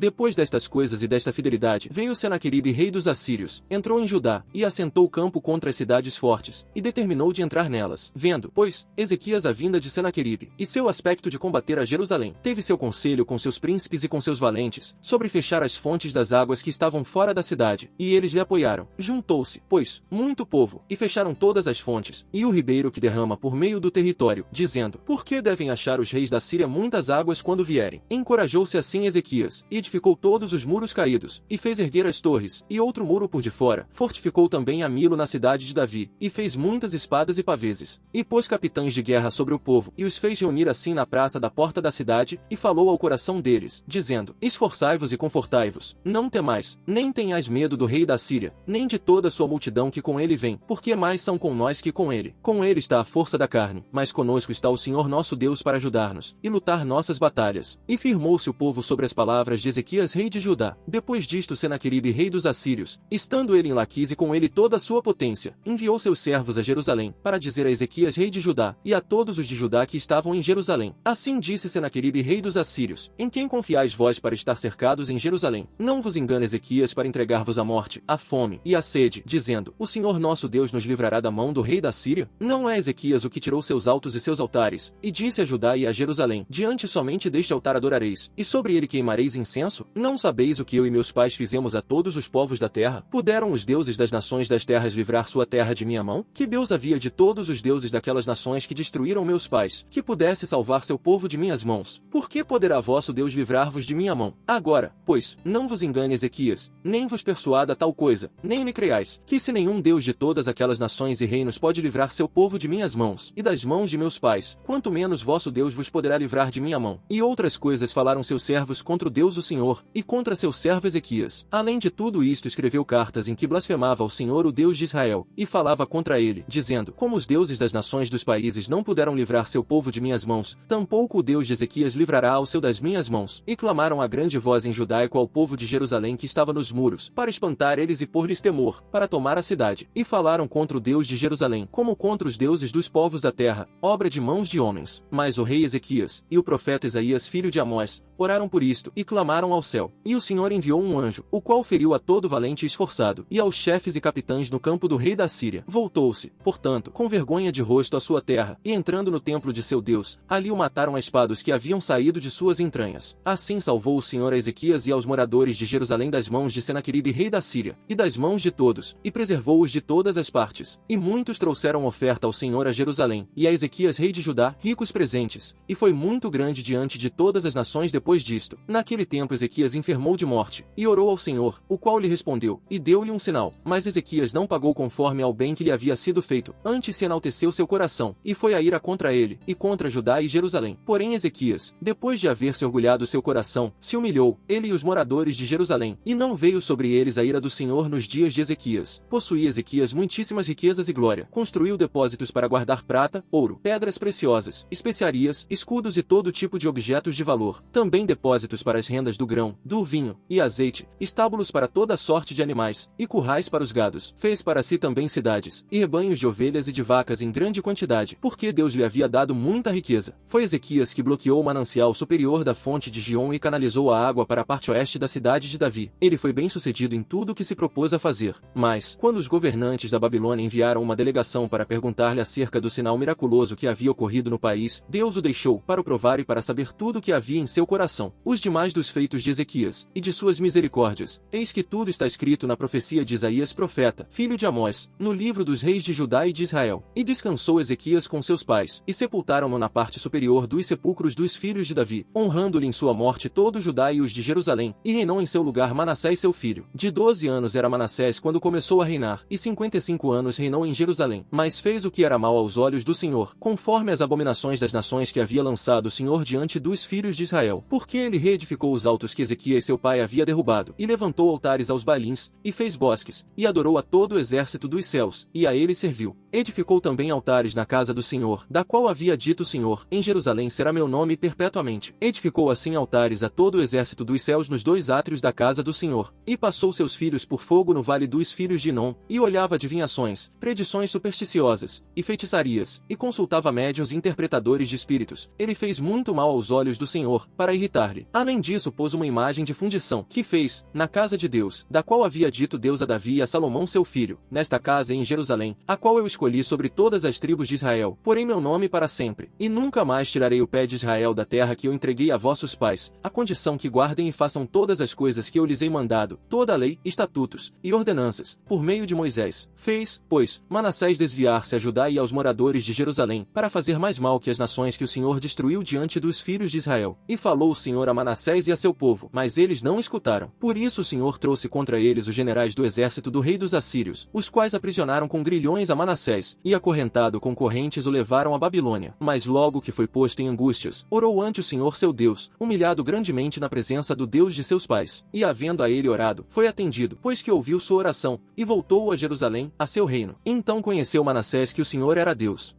Depois destas coisas e desta fidelidade, veio Senaqueribe, rei dos assírios, entrou em Judá, e assentou o campo contra as cidades fortes, e determinou de entrar nelas. Vendo, pois, Ezequias a vinda de Senaqueribe, e seu aspecto de combater a Jerusalém, teve seu conselho com seus príncipes e com seus valentes, sobre fechar as fontes das águas que estavam fora da cidade, e eles lhe apoiaram. Juntou-se, pois, muito povo, e fecharam todas as fontes, e o ribeiro que derrama por meio do território, dizendo, por que devem achar os reis da Síria muitas águas quando vierem? Encorajou-se assim Ezequias, e edificou todos os muros caídos, e fez erguer as torres, e outro muro por de fora, fortificou também a Milo na cidade de Davi, e fez muitas espadas e paveses, e pôs capitães de guerra sobre o povo, e os fez reunir assim na praça da porta da cidade, e falou ao coração deles, dizendo, esforçai-vos e confortai-vos, não temais, nem tenhais medo do rei da Síria, nem de toda a sua multidão que com ele vem, porque mais são com nós que com ele. Com ele está a força da carne, mas conosco está o Senhor nosso Deus para ajudar-nos, e lutar nossas batalhas. E firmou-se o povo sobre as palavras de Ezequias, rei de Judá. Depois disto Senaqueribe, rei dos assírios, estando ele em Laquis e com ele toda a sua potência, enviou seus servos a Jerusalém, para dizer a Ezequias, rei de Judá, e a todos os de Judá que estavam em Jerusalém. Assim disse Senaqueribe, rei dos assírios, em quem confiais vós para estar cercados em Jerusalém? Não vos engane Ezequias para entregar-vos à morte, à fome e à sede, dizendo, o Senhor nosso Deus nos livrará da mão do rei da Síria? Não é Ezequias o que tirou seus altos e seus altares, e disse a Judá e a Jerusalém, diante somente deste altar adorareis, e sobre ele queimareis incenso? Não sabeis o que eu e meus pais fizemos a todos os povos da terra? Puderam os deuses das nações das terras livrar sua terra de minha mão? Que Deus havia de todos os deuses daquelas nações que destruíram meus pais, que pudesse salvar seu povo de minhas mãos? Por que poderá vosso Deus livrar-vos de minha mão? Agora, pois, não vos engane Ezequias, nem vos persuada tal coisa, nem me creiais, que se nenhum Deus de todas aquelas nações e reinos pode livrar seu povo de minhas mãos, e das mãos de meus pais, quanto menos vosso Deus vos poderá livrar de minha mão. E outras coisas falaram seus servos contra o Deus do Senhor, e contra seu servo Ezequias. Além de tudo isto escreveu cartas em que blasfemava ao Senhor o Deus de Israel, e falava contra ele, dizendo, como os deuses das nações dos países não puderam livrar seu povo de minhas mãos, tampouco o Deus de Ezequias livrará ao seu das minhas mãos. E clamaram a grande voz em judaico ao povo de Jerusalém que estava nos muros, para espantar eles e pôr-lhes temor, para tomar a cidade. E falaram contra o Deus de Jerusalém, como contra os deuses dos povos da terra, obra de mãos de homens. Mas o rei Ezequias, e o profeta Isaías filho de Amós, oraram por isto, e clamaram ao céu. E o Senhor enviou um anjo, o qual feriu a todo valente e esforçado, e aos chefes e capitães no campo do rei da Síria. Voltou-se, portanto, com vergonha de rosto à sua terra, e entrando no templo de seu Deus, ali o mataram a espada os que haviam saído de suas entranhas. Assim salvou o Senhor a Ezequias e aos moradores de Jerusalém das mãos de Senaqueribe rei da Síria, e das mãos de todos, e preservou-os de todas as partes. E muitos trouxeram oferta ao Senhor a Jerusalém, e a Ezequias rei de Judá, ricos presentes, e foi muito grande diante de todas as nações depois disto. Naquele tempo Ezequias enfermou de morte, e orou ao Senhor, o qual lhe respondeu, e deu-lhe um sinal. Mas Ezequias não pagou conforme ao bem que lhe havia sido feito, antes se enalteceu seu coração, e foi a ira contra ele, e contra Judá e Jerusalém. Porém Ezequias, depois de haver se orgulhado seu coração, se humilhou, ele e os moradores de Jerusalém, e não veio sobre eles a ira do Senhor nos dias de Ezequias. Possuía Ezequias muitíssimas riquezas e glória, construiu depósitos para guardar prata, ouro, pedras preciosas, especiarias, escudos e todo tipo de objetos de valor, também depósitos para as rendas do grão, do vinho, e azeite, estábulos para toda sorte de animais, e currais para os gados. Fez para si também cidades, e rebanhos de ovelhas e de vacas em grande quantidade, porque Deus lhe havia dado muita riqueza. Foi Ezequias que bloqueou o manancial superior da fonte de Gion e canalizou a água para a parte oeste da cidade de Davi. Ele foi bem sucedido em tudo o que se propôs a fazer. Mas, quando os governantes da Babilônia enviaram uma delegação para perguntar-lhe acerca do sinal miraculoso que havia ocorrido no país, Deus o deixou para o provar e para saber tudo o que havia em seu coração. Os demais dos feitos de Ezequias, e de suas misericórdias, eis que tudo está escrito na profecia de Isaías profeta, filho de Amós, no livro dos reis de Judá e de Israel. E descansou Ezequias com seus pais, e sepultaram-no na parte superior dos sepulcros dos filhos de Davi, honrando-lhe em sua morte todo Judá e os de Jerusalém, e reinou em seu lugar Manassés seu filho. De 12 anos era Manassés quando começou a reinar, e 55 anos reinou em Jerusalém. Mas fez o que era mal aos olhos do Senhor, conforme as abominações das nações que havia lançado o Senhor diante dos filhos de Israel. Porque ele reedificou os altos que Ezequias seu pai havia derrubado, e levantou altares aos Baalins, e fez bosques, e adorou a todo o exército dos céus, e a ele serviu. Edificou também altares na casa do Senhor, da qual havia dito o Senhor, em Jerusalém será meu nome perpetuamente. Edificou assim altares a todo o exército dos céus nos dois átrios da casa do Senhor. E passou seus filhos por fogo no vale dos filhos de Inom, e olhava adivinhações, predições supersticiosas, e feitiçarias, e consultava médiuns e interpretadores de espíritos. Ele fez muito mal aos olhos do Senhor, para irritar-lhe. Além disso pôs Deus uma imagem de fundição, que fez, na casa de Deus, da qual havia dito Deus a Davi e a Salomão seu filho, nesta casa em Jerusalém, a qual eu escolhi sobre todas as tribos de Israel, porém meu nome para sempre, e nunca mais tirarei o pé de Israel da terra que eu entreguei a vossos pais, a condição que guardem e façam todas as coisas que eu lhes hei mandado, toda a lei, estatutos e ordenanças, por meio de Moisés. Fez, pois, Manassés desviar-se a Judá e aos moradores de Jerusalém, para fazer mais mal que as nações que o Senhor destruiu diante dos filhos de Israel. E falou o Senhor a Manassés e a seu povo, mas eles não escutaram. Por isso o Senhor trouxe contra eles os generais do exército do rei dos assírios, os quais aprisionaram com grilhões a Manassés, e acorrentado com correntes o levaram a Babilônia. Mas logo que foi posto em angústias, orou ante o Senhor seu Deus, humilhado grandemente na presença do Deus de seus pais. E havendo a ele orado, foi atendido, pois que ouviu sua oração, e voltou a Jerusalém, a seu reino. Então conheceu Manassés que o Senhor era Deus.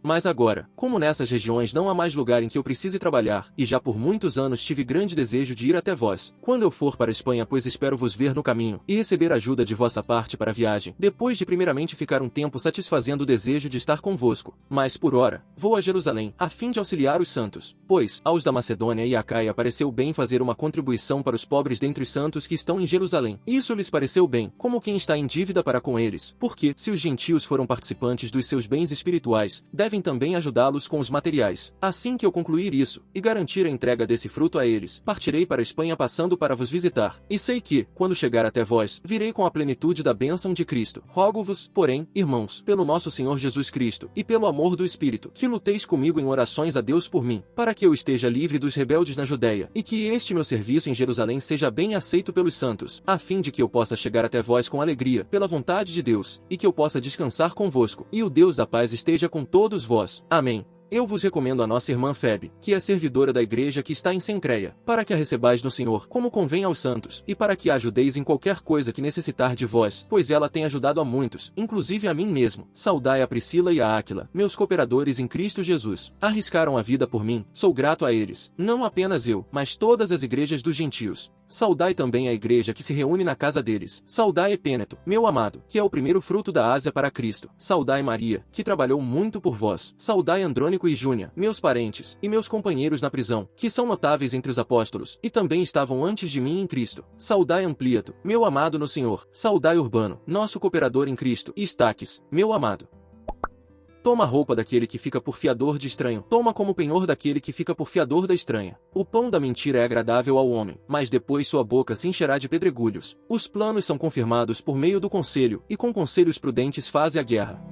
Mas agora, como nessas regiões não há mais lugar em que eu precise trabalhar, e já por muitos anos tive grande desejo de ir até vós, quando eu for para a Espanha, pois espero vos ver no caminho, e receber ajuda de vossa parte para a viagem, depois de primeiramente ficar um tempo satisfazendo o desejo de estar convosco. Mas por ora, vou a Jerusalém, a fim de auxiliar os santos, pois, aos da Macedônia e Acaia pareceu bem fazer uma contribuição para os pobres dentre os santos que estão em Jerusalém. Isso lhes pareceu bem, como quem está em dívida para com eles, porque, se os gentios foram participantes dos seus bens espirituais, devem também ajudá-los com os materiais. Assim que eu concluir isso, e garantir a entrega desse fruto a eles, partirei para a Espanha passando para vos visitar. E sei que, quando chegar até vós, virei com a plenitude da bênção de Cristo. Rogo-vos, porém, irmãos, pelo nosso Senhor Jesus Cristo, e pelo amor do Espírito, que luteis comigo em orações a Deus por mim, para que eu esteja livre dos rebeldes na Judéia, e que este meu serviço em Jerusalém seja bem aceito pelos santos, a fim de que eu possa chegar até vós com alegria, pela vontade de Deus, e que eu possa descansar convosco, e o Deus da paz esteja com todos vós. Amém. Eu vos recomendo a nossa irmã Febe, que é servidora da igreja que está em Cencreia, para que a recebais no Senhor, como convém aos santos, e para que a ajudeis em qualquer coisa que necessitar de vós, pois ela tem ajudado a muitos, inclusive a mim mesmo. Saudai a Priscila e a Áquila, meus cooperadores em Cristo Jesus. Arriscaram a vida por mim, sou grato a eles, não apenas eu, mas todas as igrejas dos gentios. Saudai também a igreja que se reúne na casa deles. Saudai Epêneto, meu amado, que é o primeiro fruto da Ásia para Cristo. Saudai Maria, que trabalhou muito por vós. Saudai Andrônico e Júnia, meus parentes, e meus companheiros na prisão, que são notáveis entre os apóstolos, e também estavam antes de mim em Cristo. Saudai Amplíato, meu amado no Senhor. Saudai Urbano, nosso cooperador em Cristo, e Estaques, meu amado. Toma a roupa daquele que fica por fiador de estranho, toma como penhor daquele que fica por fiador da estranha. O pão da mentira é agradável ao homem, mas depois sua boca se encherá de pedregulhos. Os planos são confirmados por meio do conselho, e com conselhos prudentes faze a guerra.